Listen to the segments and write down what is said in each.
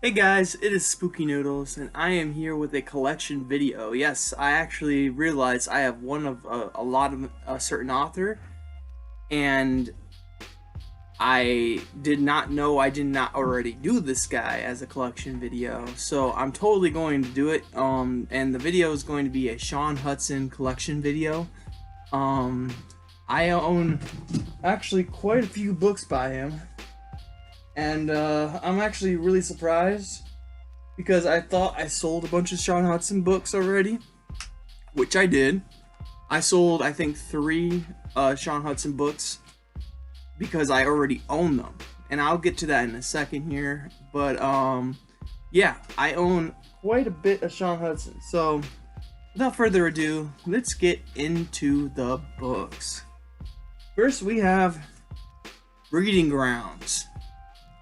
Hey guys, it is Spooky Noodles, and I am here with a collection video. Yes, I actually realized I have one of a lot of a certain author, and I did not know I did not already do this guy as a collection video. So I'm totally going to do it. And the video is going to be a Shaun Hutson collection video. I own actually quite a few books by him. And I'm actually really surprised because I thought I sold a bunch of Shaun Hutson books already, which I did. I sold, I think, 3 Shaun Hutson books because I already own them, and I'll get to that in a second here. But yeah, I own quite a bit of Shaun Hutson. So without further ado, let's get into the books. First, we have Breeding Grounds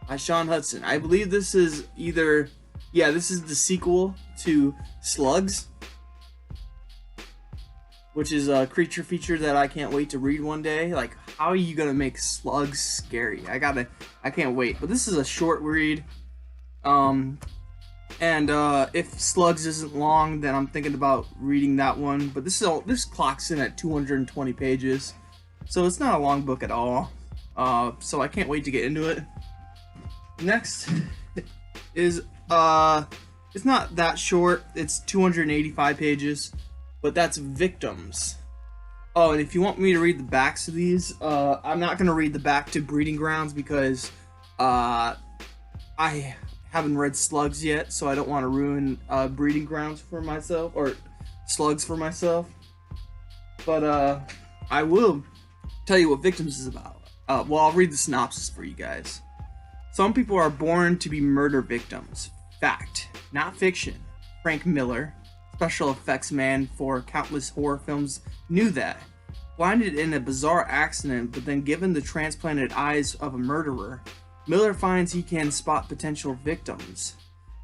by Shaun Hutson. I believe this is either, yeah, this is the sequel to Slugs, which is a creature feature that I can't wait to read one day. Like, how are you gonna make slugs scary? I can't wait. But this is a short read. If Slugs isn't long, then I'm thinking about reading that one. But this clocks in at 220 pages, so it's not a long book at all. So I can't wait to get into it. Next is it's not that short. It's 285 pages, but that's Victims. Oh, and if you want me to read the backs of these, I'm not gonna read the back to Breeding Grounds because I haven't read Slugs yet, so I don't want to ruin Breeding Grounds for myself or Slugs for myself. But I will tell you what Victims is about. Well, I'll read the synopsis for you guys. Some people are born to be murder victims. Fact, not fiction. Frank Miller, special effects man for countless horror films, knew that. Blinded in a bizarre accident, but then given the transplanted eyes of a murderer, Miller finds he can spot potential victims.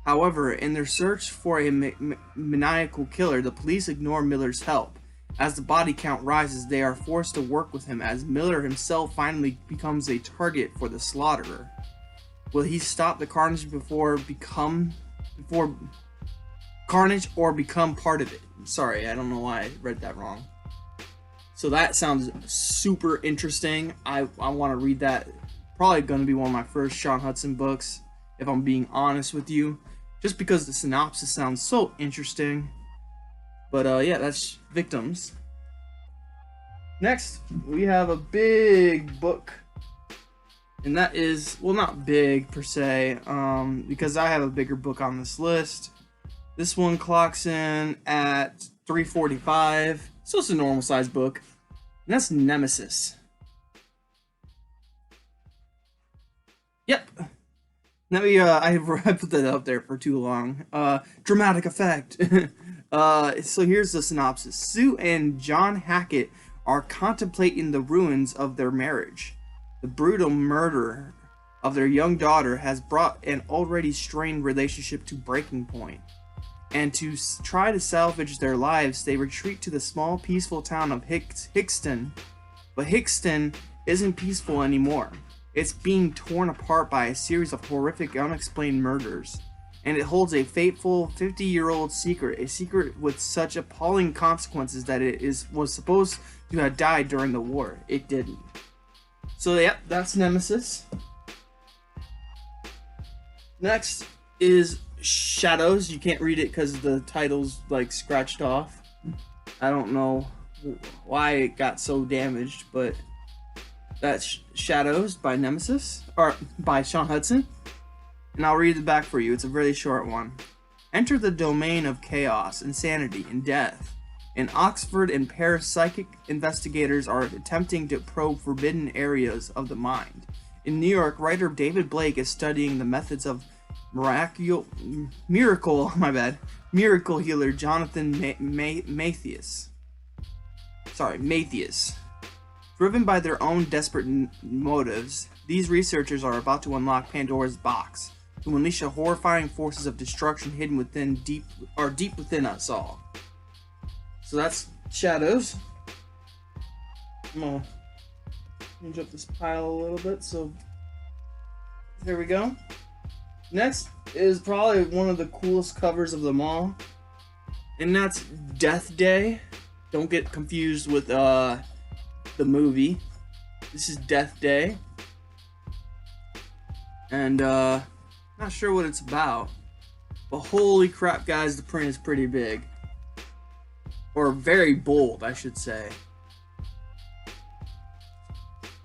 However, in their search for a maniacal killer, the police ignore Miller's help. As the body count rises, they are forced to work with him as Miller himself finally becomes a target for the slaughterer. Will he stop the carnage before carnage or become part of it? Sorry, I don't know why I read that wrong. So that sounds super interesting. I want to read that. Probably going to be one of my first Shaun Hutson books, if I'm being honest with you, just because the synopsis sounds so interesting. But yeah, that's Victims. Next, we have a big book. And that is, well, not big per se, because I have a bigger book on this list. This one clocks in at 345, so it's a normal size book. And that's Nemesis. Yep. Let me, I put that up there for too long. Dramatic effect. So here's the synopsis. Sue and John Hackett are contemplating the ruins of their marriage. The brutal murder of their young daughter has brought an already strained relationship to breaking point. And to try to salvage their lives, they retreat to the small, peaceful town of Hickston. But Hickston isn't peaceful anymore. It's being torn apart by a series of horrific, unexplained murders. And it holds a fateful 50-year-old secret, a secret with such appalling consequences that it was supposed to have died during the war. It didn't. So yep, that's Nemesis. Next is Shadows. You can't read it because the title's like scratched off. I don't know why it got so damaged, but that's Shadows by Nemesis, or by Shaun Hutson. And I'll read the back for you. It's a really short one. Enter the domain of chaos, insanity, and death. In Oxford and Paris, psychic investigators are attempting to probe forbidden areas of the mind. In New York, writer David Blake is studying the methods of miracle healer Jonathan Mathias. Driven by their own desperate motives, these researchers are about to unlock Pandora's box to unleash the horrifying forces of destruction hidden deep within us all. So that's Shadows. I'm gonna change up this pile a little bit, so there we go. Next is probably one of the coolest covers of them all, and that's Death Day. Don't get confused with the movie. This is Death Day, and not sure what it's about, but holy crap, guys, the print is pretty big, or very bold, I should say.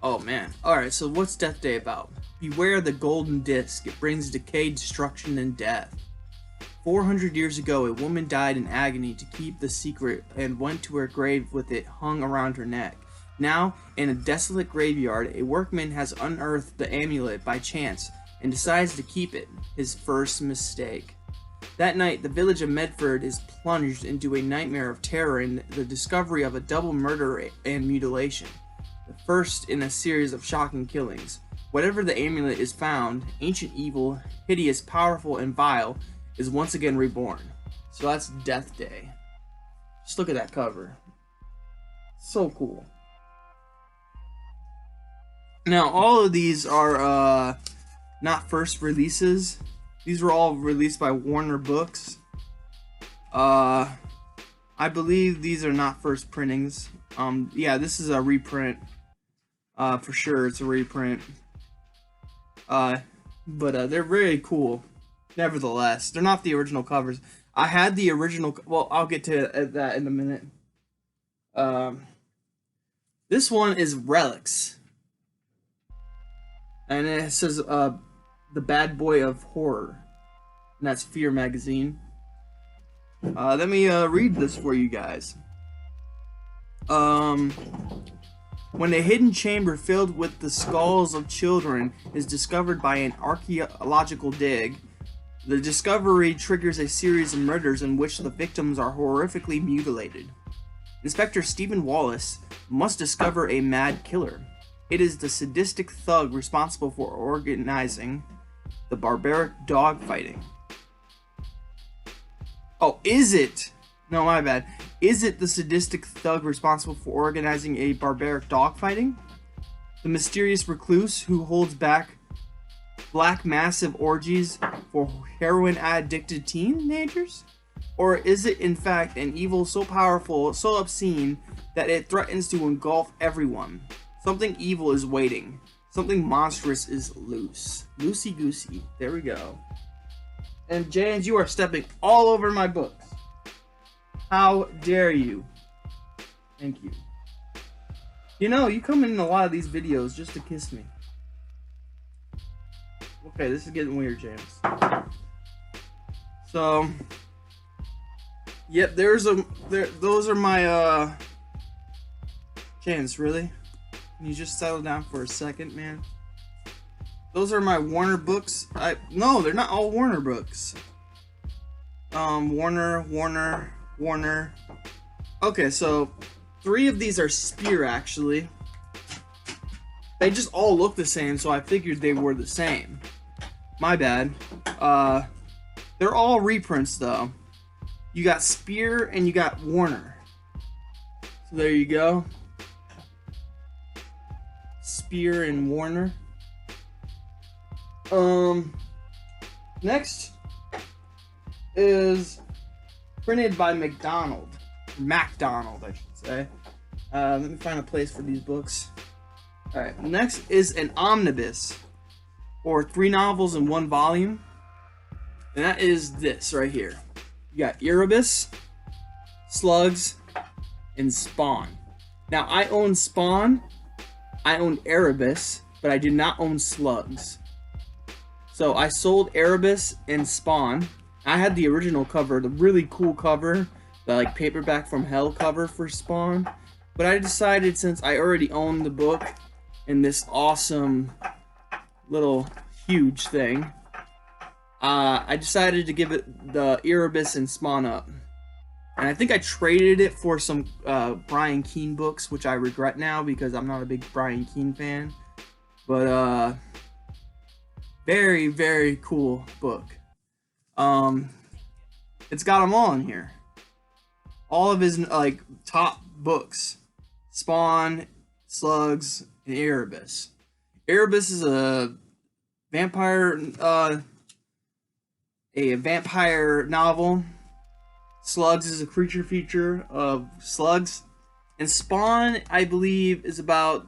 Oh man. Alright, so what's Death Day about? Beware the golden disc. It brings decay, destruction, and death. 400 years ago, a woman died in agony to keep the secret and went to her grave with it hung around her neck. Now, in a desolate graveyard, a workman has unearthed the amulet by chance and decides to keep it, his first mistake. That night, the village of Medford is plunged into a nightmare of terror in the discovery of a double murder and mutilation. The first in a series of shocking killings. Whatever the amulet is found, ancient evil, hideous, powerful, and vile, is once again reborn. So that's Death Day. Just look at that cover. So cool. Now, all of these are not first releases. These were all released by Warner Books. I believe these are not first printings. Yeah, this is a reprint. For sure, it's a reprint. But they're very cool. Nevertheless, they're not the original covers. I had the original. Well, I'll get to that in a minute. This one is Relics, and it says the bad boy of horror, and that's Fear magazine. Let me read this for you guys. When a hidden chamber filled with the skulls of children is discovered by an archaeological dig, the discovery triggers a series of murders in which the victims are horrifically mutilated. Inspector Stephen Wallace must discover a mad killer. It is the sadistic thug responsible for organizing the barbaric dogfighting. Oh, is it? No, my bad. Is it the sadistic thug responsible for organizing a barbaric dogfighting? The mysterious recluse who holds back black massive orgies for heroin-addicted teenagers? Or is it in fact an evil so powerful, so obscene, that it threatens to engulf everyone? Something evil is waiting. Something monstrous is loose. Loosey-goosey. There we go. And James, you are stepping all over my books. How dare you? Thank you. You know, you come in a lot of these videos just to kiss me. Okay, this is getting weird, James. So, yep, those are my, James, really? Can you just settle down for a second, man? Those are my Warner books. No, they're not all Warner books. Warner. Okay, so 3 of these are Spear, actually. They just all look the same, so I figured they were the same. My bad. They're all reprints, though. You got Spear and you got Warner. So there you go. Spear and Warner. Next is printed by MacDonald, I should say. Let me find a place for these books. Alright, next is an Omnibus, or 3 novels in 1 volume. And that is this right here. You got Erebus, Slugs, and Spawn. Now, I own Spawn, I own Erebus, but I did not own Slugs. So I sold Erebus and Spawn. I had the original cover, the really cool cover, the like paperback from hell cover for Spawn. But I decided, since I already owned the book and this awesome little huge thing, I decided to give it the Erebus and Spawn up. And I think I traded it for some Brian Keene books, which I regret now because I'm not a big Brian Keene fan. But very, very cool book. It's got them all in here. All of his like top books: Spawn, Slugs, and Erebus. Erebus is a vampire a vampire novel. Slugs is a creature feature of slugs. And Spawn, I believe, is about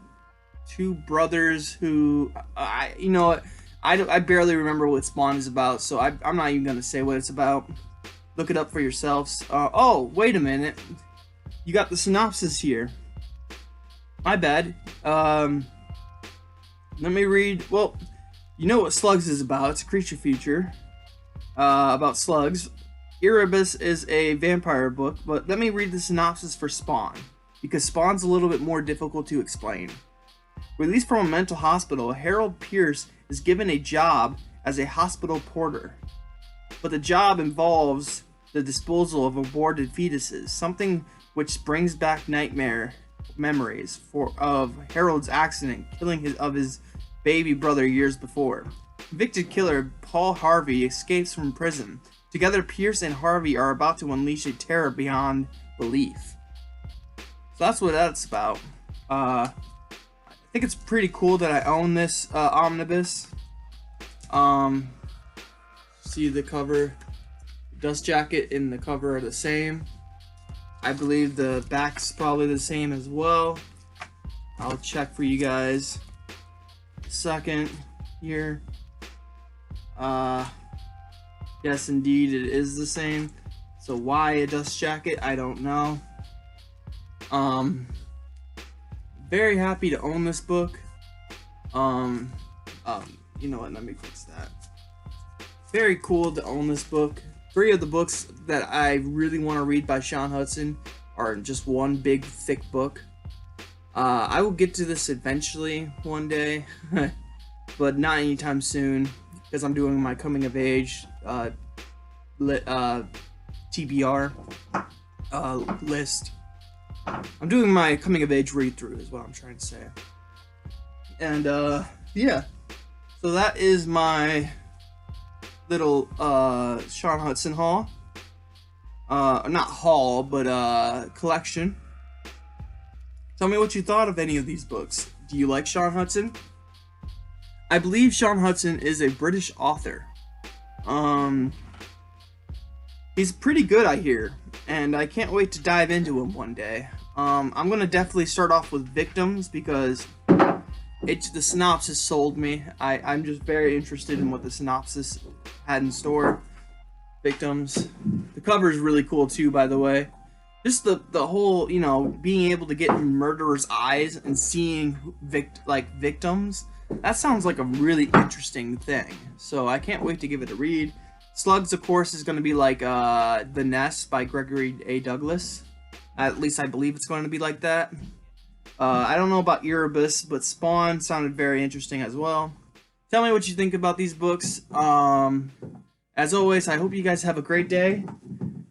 two brothers who, I barely remember what Spawn is about, so I'm not even going to say what it's about. Look it up for yourselves. Oh, wait a minute. You got the synopsis here. My bad. Let me read. Well, you know what Slugs is about. It's a creature feature about slugs. Erebus is a vampire book, but let me read the synopsis for Spawn, because Spawn's a little bit more difficult to explain. Released from a mental hospital, Harold Pierce is given a job as a hospital porter. But the job involves the disposal of aborted fetuses, something which brings back nightmare memories of Harold's accident killing his baby brother years before. Convicted killer Paul Harvey escapes from prison. Together, Pierce and Harvey are about to unleash a terror beyond belief. So that's what that's about. I think it's pretty cool that I own this Omnibus. See the cover, dust jacket and the cover are the same. I believe the back's probably the same as well. I'll check for you guys. Second here. Yes, indeed, it is the same. So why a dust jacket? I don't know. Very happy to own this book. You know what? Let me fix that. Very cool to own this book. 3 of the books that I really want to read by Shaun Hutson are just one big thick book. I will get to this eventually one day, but not anytime soon, because I'm doing my coming of age TBR list. I'm doing my coming of age read through is what I'm trying to say. And yeah, so that is my little Shaun Hutson haul. Not haul, but collection. Tell me what you thought of any of these books. Do you like Shaun Hutson? I believe Shaun Hutson is a British author. He's pretty good, I hear, and I can't wait to dive into him one day. I'm gonna definitely start off with Victims because the synopsis sold me. I'm just very interested in what the synopsis had in store. Victims. The cover is really cool too, by the way. Just the whole, being able to get in murderers' eyes and seeing victims. That sounds like a really interesting thing. So I can't wait to give it a read. Slugs, of course, is going to be like The Nest by Gregory A. Douglas. At least I believe it's going to be like that. I don't know about Erebus, but Spawn sounded very interesting as well. Tell me what you think about these books. As always, I hope you guys have a great day.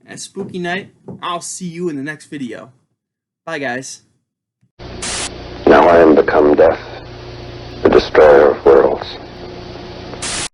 A spooky night. I'll see you in the next video. Bye, guys. Now I am become death.